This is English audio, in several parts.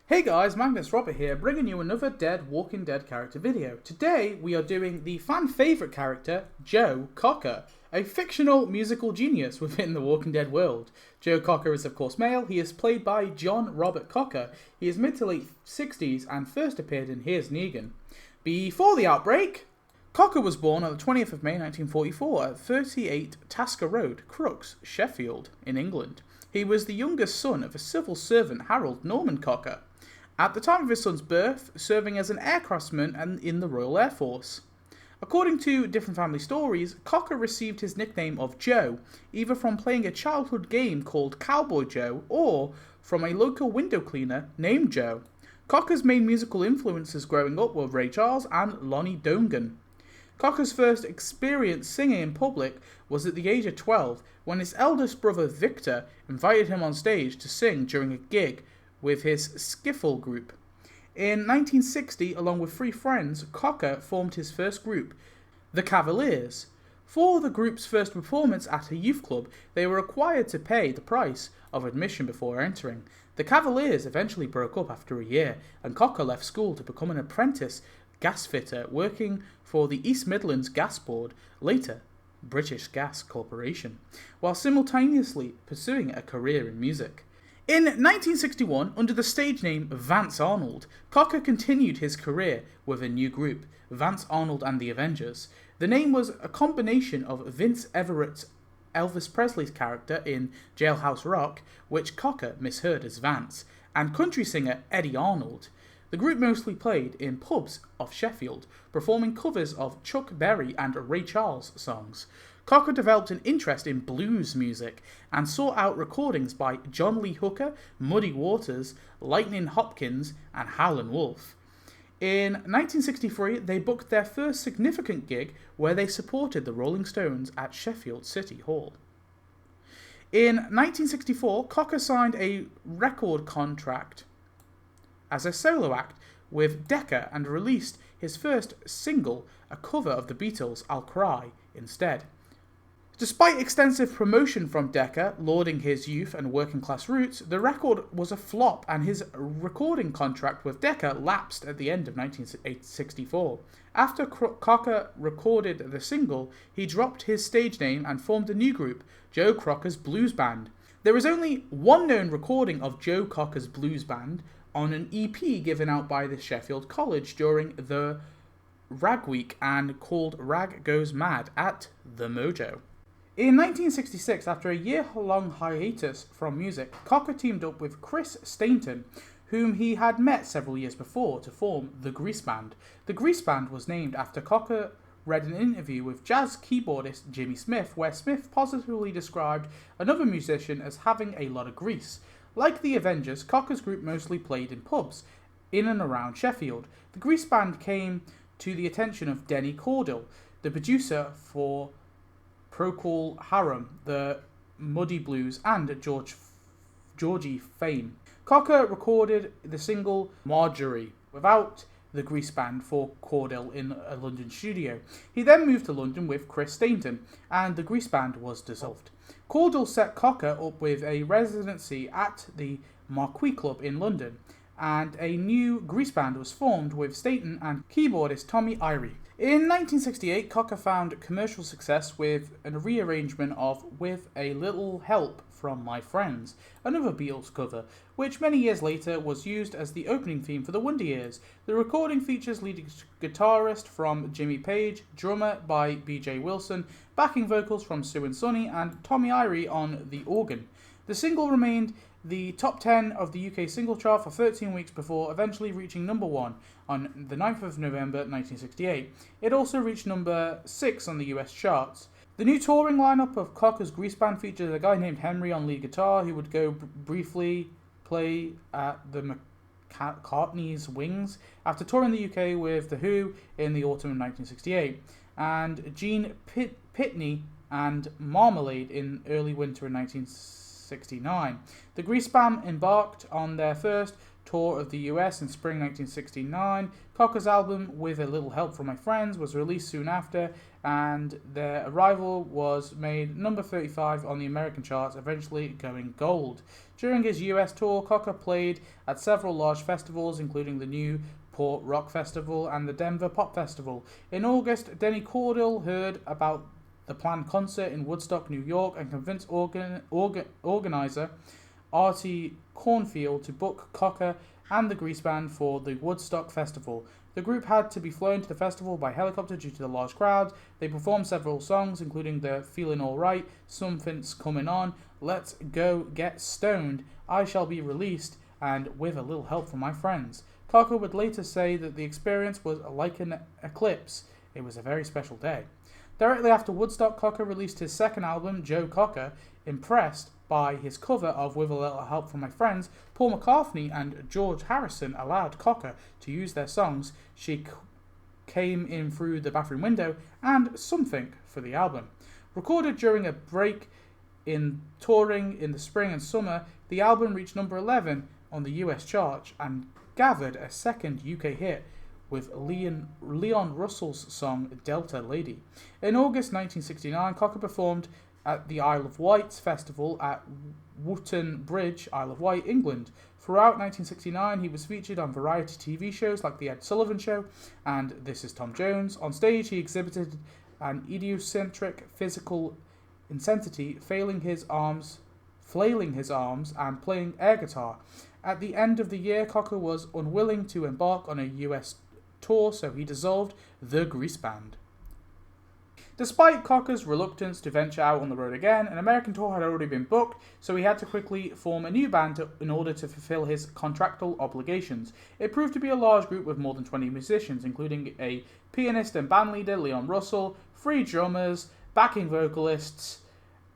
Hey guys, Magnus Robert here, bringing you another Walking Dead character video. Today we are doing the fan favourite character, Joe Cocker, a fictional musical genius within the Walking Dead world. Joe Cocker is of course male. He is played by John Robert Cocker. He is mid to late 60s and first appeared in Here's Negan. Before the outbreak, Cocker was born on the 20th of May 1944 at 38 Tasker Road, Crooks, Sheffield, in England. He was the youngest son of a civil servant, Harold Norman Cocker, at the time of his son's birth, serving as an aircraftsman and in the Royal Air Force. According to different family stories, Cocker received his nickname of Joe either from playing a childhood game called Cowboy Joe or from a local window cleaner named Joe. Cocker's main musical influences growing up were Ray Charles and Lonnie Donegan. Cocker's first experience singing in public was at the age of 12 when his eldest brother Victor invited him on stage to sing during a gig with his skiffle group. In 1960, along with three friends, Cocker formed his first group, the Cavaliers. For the group's first performance at a youth club, they were required to pay the price of admission before entering. The Cavaliers eventually broke up after a year, and Cocker left school to become an apprentice gas fitter working for the East Midlands Gas Board, later British Gas Corporation, while simultaneously pursuing a career in music. In 1961, under the stage name Vance Arnold, Cocker continued his career with a new group, Vance Arnold and the Avengers. The name was a combination of Vince Everett's Elvis Presley's character in Jailhouse Rock, which Cocker misheard as Vance, and country singer Eddie Arnold. The group mostly played in pubs of Sheffield, performing covers of Chuck Berry and Ray Charles songs. Cocker developed an interest in blues music and sought out recordings by John Lee Hooker, Muddy Waters, Lightning Hopkins, and Howlin' Wolf. In 1963, they booked their first significant gig where they supported the Rolling Stones at Sheffield City Hall. In 1964, Cocker signed a record contract as a solo act with Decca and released his first single, a cover of the Beatles' I'll Cry, instead. Despite extensive promotion from Decca, lauding his youth and working-class roots, the record was a flop and his recording contract with Decca lapsed at the end of 1964. After Cocker recorded the single, he dropped his stage name and formed a new group, Joe Cocker's Blues Band. There is only one known recording of Joe Cocker's Blues Band on an EP given out by the Sheffield College during the Rag Week and called Rag Goes Mad at The Mojo. In 1966, after a year-long hiatus from music, Cocker teamed up with Chris Stainton, whom he had met several years before, to form the Grease Band. The Grease Band was named after Cocker read an interview with jazz keyboardist Jimmy Smith, where Smith positively described another musician as having a lot of grease. Like the Avengers, Cocker's group mostly played in pubs in and around Sheffield. The Grease Band came to the attention of Denny Cordell, the producer for Procol Harum, the Muddy Blues, and Georgie fame. Cocker recorded the single Marjorie without the Grease Band for Cordell in a London studio. He then moved to London with Chris Stainton, and the Grease Band was dissolved. Cordell set Cocker up with a residency at the Marquee Club in London, and a new Grease Band was formed with Stainton and keyboardist Tommy Irie. In 1968, Cocker found commercial success with a rearrangement of With a Little Help from My Friends, another Beatles cover, which many years later was used as the opening theme for the Wonder Years. The recording features lead guitarist from Jimmy Page, drummer by B.J. Wilson, backing vocals from Sue and Sonny, and Tommy Irie on the organ. The single remained the top 10 of the UK single chart for 13 weeks before eventually reaching number 1 on the 9th of November 1968. It also reached number 6 on the US charts. The new touring lineup of Cocker's Grease Band featured a guy named Henry on lead guitar, who would go briefly play at the McCartney's Wings after touring the UK with The Who in the autumn of 1968, and Gene Pitney and Marmalade in early winter in 1969. The Grease Band embarked on their first tour of the US in spring 1969. Cocker's album, With a Little Help from My Friends, was released soon after, and their arrival was made number 35 on the American charts, eventually going gold. During his US tour, Cocker played at several large festivals, including the Newport Rock Festival and the Denver Pop Festival. In August, Denny Cordell heard about the planned concert in Woodstock, New York, and convinced organizer Artie Cornfield to book Cocker and the Grease Band for the Woodstock Festival. The group had to be flown to the festival by helicopter due to the large crowds. They performed several songs, including the Feelin' Alright, Something's Comin' On, Let's Go Get Stoned, I Shall Be Released, and With a Little Help from My Friends. Cocker would later say that the experience was like an eclipse. It was a very special day. Directly after Woodstock, Cocker released his second album, Joe Cocker. Impressed by his cover of With a Little Help from My Friends, Paul McCartney and George Harrison allowed Cocker to use their songs She Came In Through the Bathroom Window and Something for the album. Recorded during a break in touring in the spring and summer, the album reached number 11 on the US chart and gathered a second UK hit with Leon Russell's song Delta Lady. In August 1969, Cocker performed at the Isle of Wight Festival at Wootton Bridge, Isle of Wight, England. Throughout 1969, he was featured on variety TV shows like The Ed Sullivan Show and This Is Tom Jones. On stage, he exhibited an idiosyncratic physical intensity, flailing his arms and playing air guitar. At the end of the year, Cocker was unwilling to embark on a US tour, so he dissolved the Grease Band. Despite Cocker's reluctance to venture out on the road again, an American tour had already been booked, so he had to quickly form a new band in order to fulfill his contractual obligations. It proved to be a large group with more than 20 musicians, including a pianist and bandleader, Leon Russell, 3 drummers, backing vocalists,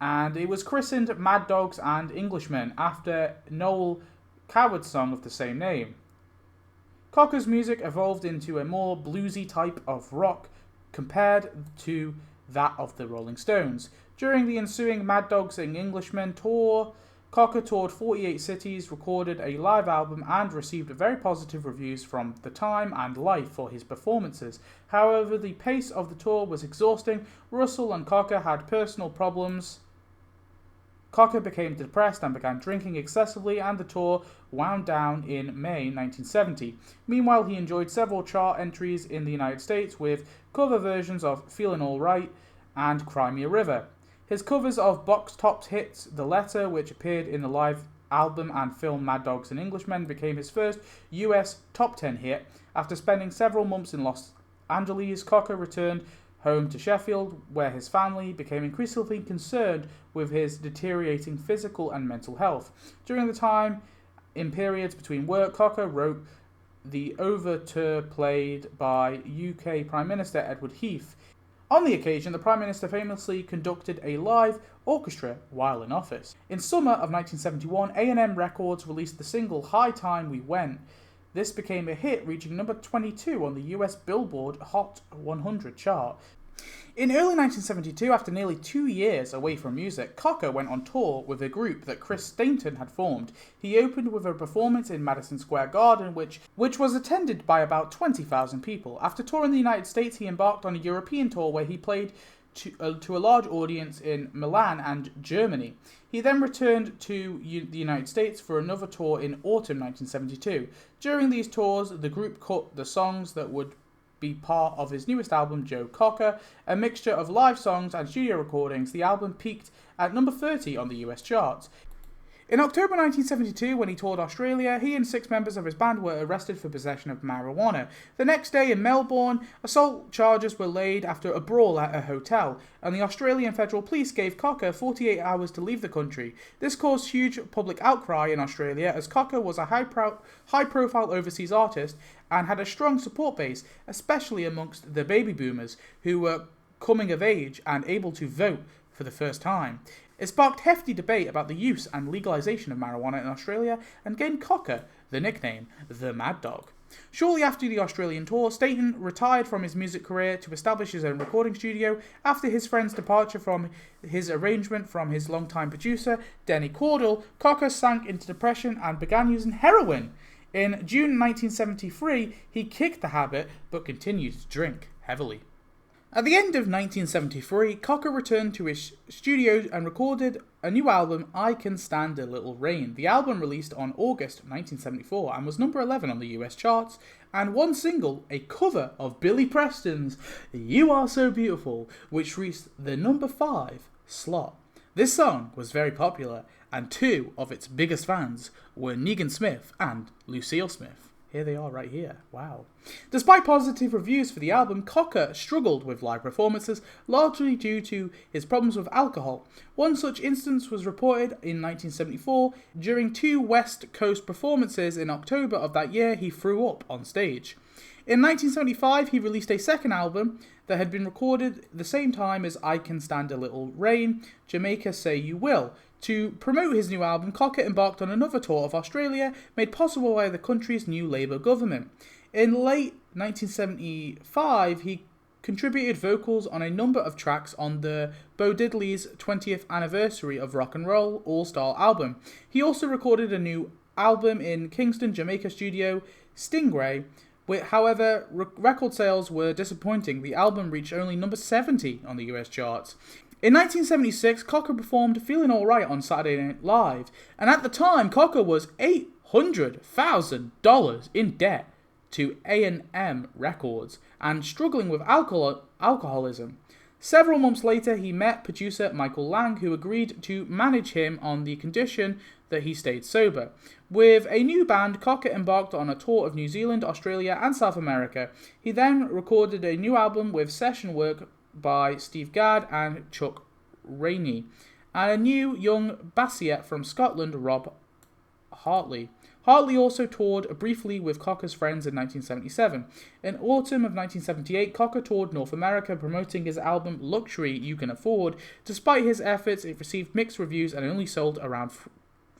and it was christened Mad Dogs and Englishmen after Noel Coward's song of the same name. Cocker's music evolved into a more bluesy type of rock compared to that of the Rolling Stones. During the ensuing Mad Dogs and Englishmen tour, Cocker toured 48 cities, recorded a live album, and received very positive reviews from The Time and Life for his performances. However, the pace of the tour was exhausting. Russell and Cocker had personal problems. Cocker became depressed and began drinking excessively, and the tour wound down in May 1970. Meanwhile, he enjoyed several chart entries in the United States with cover versions of Feelin' Alright and Cry Me a River. His covers of box-topped hits The Letter, which appeared in the live album and film Mad Dogs and Englishmen, became his first US top 10 hit. After spending several months in Los Angeles, Cocker returned home to Sheffield, where his family became increasingly concerned with his deteriorating physical and mental health. During the time, in periods between work, Cocker wrote the overture played by UK Prime Minister Edward Heath. On the occasion, the Prime Minister famously conducted a live orchestra while in office. In summer of 1971, A&M Records released the single High Time We Went. This became a hit, reaching number 22 on the US Billboard Hot 100 chart. In early 1972, after nearly 2 years away from music, Cocker went on tour with a group that Chris Stainton had formed. He opened with a performance in Madison Square Garden, which was attended by about 20,000 people. After touring the United States, he embarked on a European tour where he played to a large audience in Milan and Germany. He then returned to the United States for another tour in autumn 1972. During these tours, the group cut the songs that would be part of his newest album, Joe Cocker, a mixture of live songs and studio recordings. The album peaked at number 30 on the US charts. In October 1972, when he toured Australia, he and 6 members of his band were arrested for possession of marijuana. The next day in Melbourne, assault charges were laid after a brawl at a hotel, and the Australian Federal Police gave Cocker 48 hours to leave the country. This caused huge public outcry in Australia, as Cocker was a high-profile overseas artist and had a strong support base, especially amongst the baby boomers, who were coming of age and able to vote for the first time. It sparked hefty debate about the use and legalisation of marijuana in Australia and gained Cocker the nickname the Mad Dog. Shortly after the Australian tour, Stainton retired from his music career to establish his own recording studio. After his friend's departure from his arrangement from his longtime producer, Denny Cordell, Cocker sank into depression and began using heroin. In June 1973, he kicked the habit but continued to drink heavily. At the end of 1973, Cocker returned to his studio and recorded a new album, I Can Stand a Little Rain. The album released on August 1974 and was number 11 on the US charts, and one single, a cover of Billy Preston's You Are So Beautiful, which reached the number 5 slot. This song was very popular, and two of its biggest fans were Negan Smith and Lucille Smith. Here they are right here. Wow. Despite positive reviews for the album, Cocker struggled with live performances, largely due to his problems with alcohol. One such instance was reported in 1974. During 2 West Coast performances in October of that year, he threw up on stage. In 1975, he released a second album that had been recorded the same time as I Can Stand a Little Rain, Jamaica Say You Will. To promote his new album, Cocker embarked on another tour of Australia, made possible by the country's new Labour government. In late 1975, he contributed vocals on a number of tracks on the Bo Diddley's 20th anniversary of Rock and Roll All-Star album. He also recorded a new album in Kingston, Jamaica studio, Stingray. However, record sales were disappointing. The album reached only number 70 on the US charts. In 1976, Cocker performed Feeling Alright on Saturday Night Live, and at the time, Cocker was $800,000 in debt to A&M Records and struggling with alcoholism. Several months later, he met producer Michael Lang, who agreed to manage him on the condition that he stayed sober. With a new band, Cocker embarked on a tour of New Zealand, Australia, and South America. He then recorded a new album with session work by Steve Gadd and Chuck Rainey, and a new young bassier from Scotland, Rob Hartley. Hartley also toured briefly with Cocker's friends in 1977. In autumn of 1978, Cocker toured North America promoting his album Luxury You Can Afford. Despite his efforts, it received mixed reviews and only sold around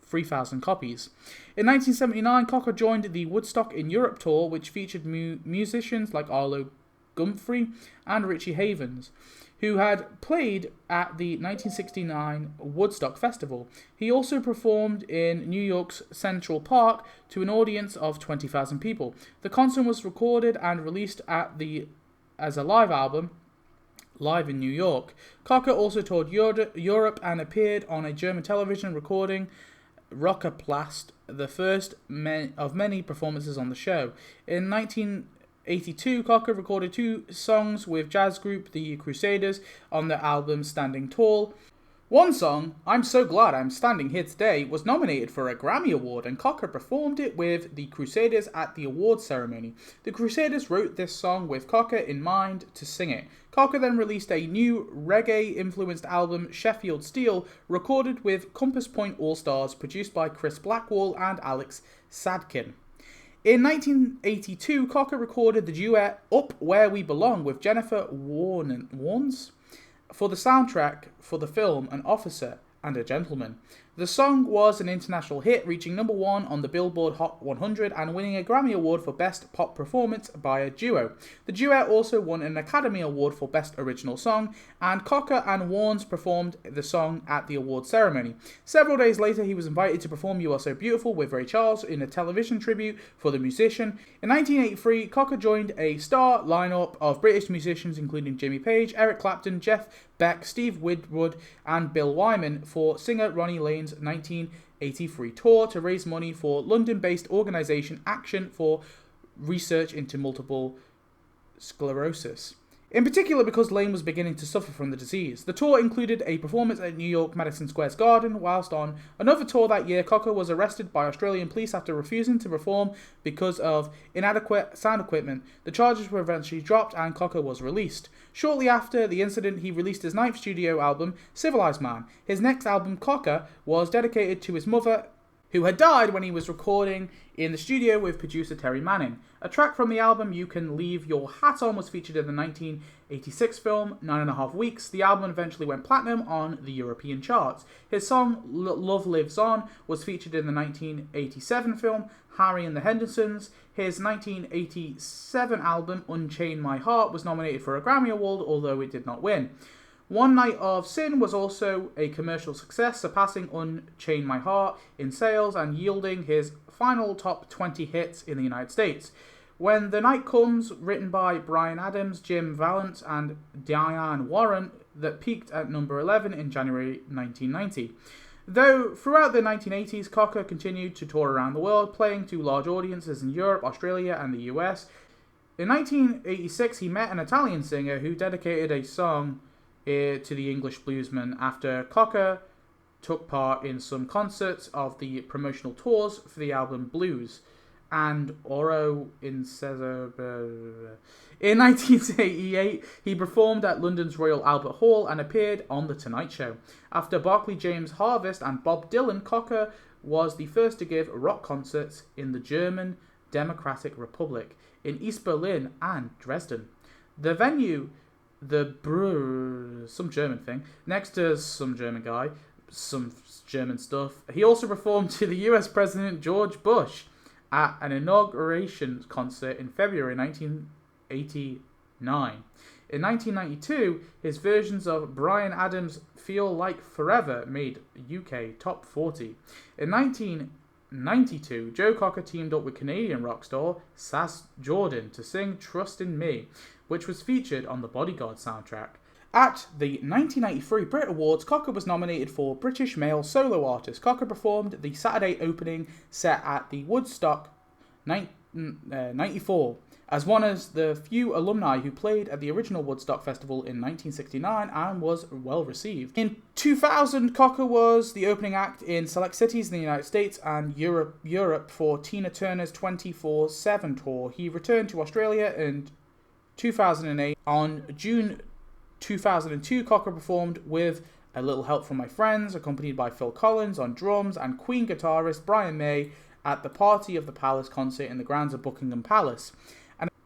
3,000 copies. In 1979, Cocker joined the Woodstock in Europe tour, which featured musicians like Arlo Guthrie and Richie Havens, who had played at the 1969 Woodstock Festival. He also performed in New York's Central Park to an audience of 20,000 people. The concert was recorded and released as a live album, live in New York. Cocker also toured Europe and appeared on a German television recording Rockerplast, the first of many performances on the show. In 1982, Cocker recorded 2 songs with jazz group The Crusaders on their album Standing Tall. One song, I'm So Glad I'm Standing Here Today, was nominated for a Grammy Award, and Cocker performed it with The Crusaders at the awards ceremony. The Crusaders wrote this song with Cocker in mind to sing it. Cocker then released a new reggae-influenced album, Sheffield Steel, recorded with Compass Point All-Stars, produced by Chris Blackwell and Alex Sadkin. In 1982, Cocker recorded the duet Up Where We Belong with Jennifer Warnes for the soundtrack for the film An Officer and a Gentleman. The song was an international hit, reaching number 1 on the Billboard Hot 100 and winning a Grammy Award for Best Pop Performance by a Duo. The duet also won an Academy Award for Best Original Song, and Cocker and Warnes performed the song at the award ceremony. Several days later, he was invited to perform You Are So Beautiful with Ray Charles in a television tribute for the musician. In 1983, Cocker joined a star lineup of British musicians including Jimmy Page, Eric Clapton, Jeff Beck, Steve Winwood, and Bill Wyman for singer Ronnie Lane's 1983 tour to raise money for London-based organisation Action for research into multiple sclerosis. In particular because Lane was beginning to suffer from the disease. The tour included a performance at New York Madison Square Garden. Whilst on another tour that year, Cocker was arrested by Australian police after refusing to perform because of inadequate sound equipment. The charges were eventually dropped and Cocker was released. Shortly after the incident, he released his 9th studio album, Civilized Man. His next album, Cocker, was dedicated to his mother, who had died when he was recording in the studio with producer Terry Manning. A track from the album, You Can Leave Your Hat On, was featured in the 1986 film 9.5 Weeks. The album eventually went platinum on the European charts. His song, Love Lives On, was featured in the 1987 film Harry and the Hendersons. His 1987 album, Unchain My Heart, was nominated for a Grammy Award, although it did not win. One Night of Sin was also a commercial success, surpassing Unchain My Heart in sales and yielding his final top 20 hits in the United States. When the Night Comes, written by Bryan Adams, Jim Valiant, and Diane Warren, that peaked at number 11 in January 1990. Though throughout the 1980s, Cocker continued to tour around the world, playing to large audiences in Europe, Australia, and the US. In 1986, he met an Italian singer who dedicated a song to the English bluesman after Cocker took part in some concerts of the promotional tours for the album Blues and Oro in Cesar. In 1988, he performed at London's Royal Albert Hall and appeared on The Tonight Show. After Barclay James Harvest and Bob Dylan, Cocker was the first to give rock concerts in the German Democratic Republic, in East Berlin and Dresden. The venue, some German thing, next to some German guy, some German stuff. He also performed to the US President George Bush at an inauguration concert in February 1989. In 1992, his versions of Bryan Adams' Feel Like Forever made UK top 40. In 1992, Joe Cocker teamed up with Canadian rock star Sass Jordan to sing Trust in Me, which was featured on the Bodyguard soundtrack. At the 1993 Brit Awards, Cocker was nominated for British Male Solo Artist. Cocker performed the Saturday opening set at the Woodstock 94 as one of the few alumni who played at the original Woodstock Festival in 1969 and was well received. In 2000, Cocker was the opening act in select cities in the United States and Europe for Tina Turner's 24/7 tour. He returned to Australia in 2008. On June 2002, Cocker performed with A Little Help From My Friends, accompanied by Phil Collins on drums and Queen guitarist Brian May at the Party of the Palace concert in the grounds of Buckingham Palace,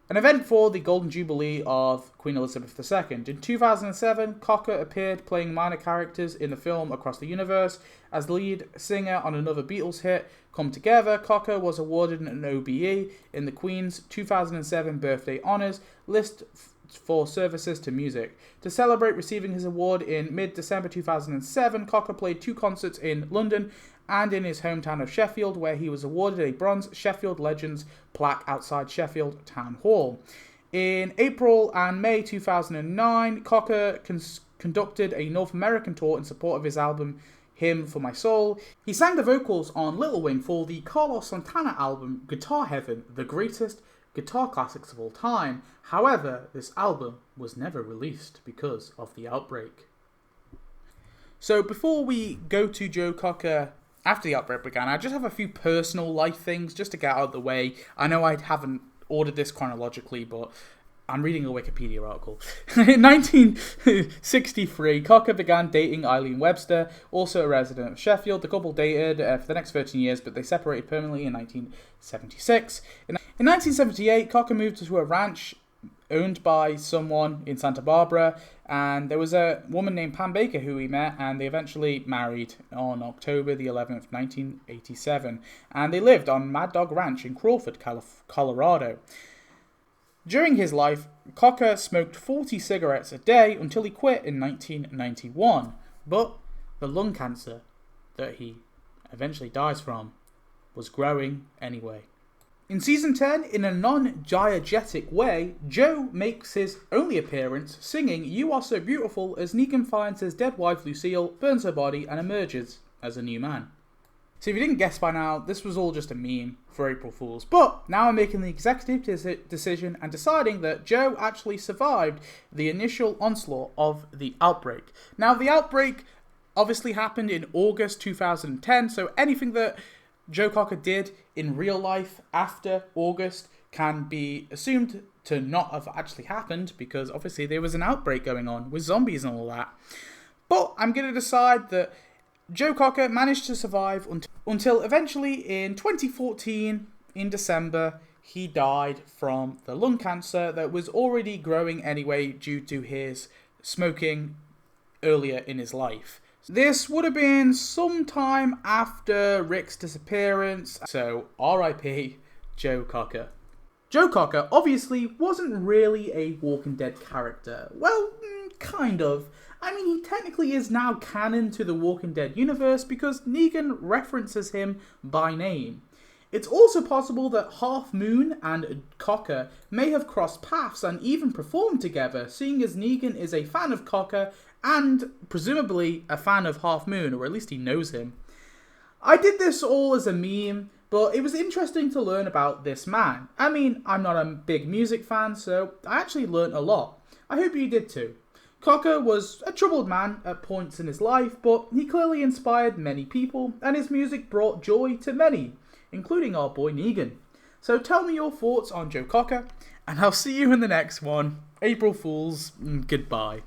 an event for the Golden Jubilee of Queen Elizabeth II. In 2007, Cocker appeared playing minor characters in the film Across the Universe as the lead singer on another Beatles hit, Come Together. Cocker was awarded an OBE in the Queen's 2007 birthday honours list for services to music. To celebrate receiving his award in mid-December 2007, Cocker played 2 concerts in London and in his hometown of Sheffield, where he was awarded a bronze Sheffield Legends plaque outside Sheffield Town Hall. In April and May 2009, Cocker conducted a North American tour in support of his album Hymn for My Soul. He sang the vocals on Little Wing for the Carlos Santana album Guitar Heaven, the greatest guitar classics of all time. However, this album was never released because of the outbreak. So before we go to Joe Cocker after the outbreak began, I just have a few personal life things just to get out of the way. I know I haven't ordered this chronologically, but I'm reading a Wikipedia article. In 1963, Cocker began dating Eileen Webster, also a resident of Sheffield. The couple dated for the next 13 years, but they separated permanently in 1976. In 1978, Cocker moved to a ranch owned by someone in Santa Barbara, and there was a woman named Pam Baker who he met, and they eventually married on October the 11th, 1987, and they lived on Mad Dog Ranch in Crawford, Colorado. During his life, Cocker smoked 40 cigarettes a day until he quit in 1991, but the lung cancer that he eventually dies from was growing anyway. In Season 10, in a non-diegetic way, Joe makes his only appearance singing You Are So Beautiful as Negan finds his dead wife Lucille, burns her body, and emerges as a new man. So if you didn't guess by now, this was all just a meme for April Fools. But now I'm making the executive decision and deciding that Joe actually survived the initial onslaught of the outbreak. Now, the outbreak obviously happened in August 2010, so anything that Joe Cocker did in real life after August can be assumed to not have actually happened, because obviously there was an outbreak going on with zombies and all that. But I'm going to decide that Joe Cocker managed to survive until eventually in 2014, in December, he died from the lung cancer that was already growing anyway due to his smoking earlier in his life. This would have been sometime after Rick's disappearance, so R.I.P. Joe Cocker. Joe Cocker obviously wasn't really a Walking Dead character. Well, kind of. I mean, he technically is now canon to the Walking Dead universe because Negan references him by name. It's also possible that Half Moon and Cocker may have crossed paths and even performed together, seeing as Negan is a fan of Cocker and presumably a fan of Half Moon, or at least he knows him. I did this all as a meme, but it was interesting to learn about this man. I mean, I'm not a big music fan, so I actually learnt a lot. I hope you did too. Cocker was a troubled man at points in his life, but he clearly inspired many people, and his music brought joy to many, including our boy Negan. So tell me your thoughts on Joe Cocker, and I'll see you in the next one. April Fools, goodbye.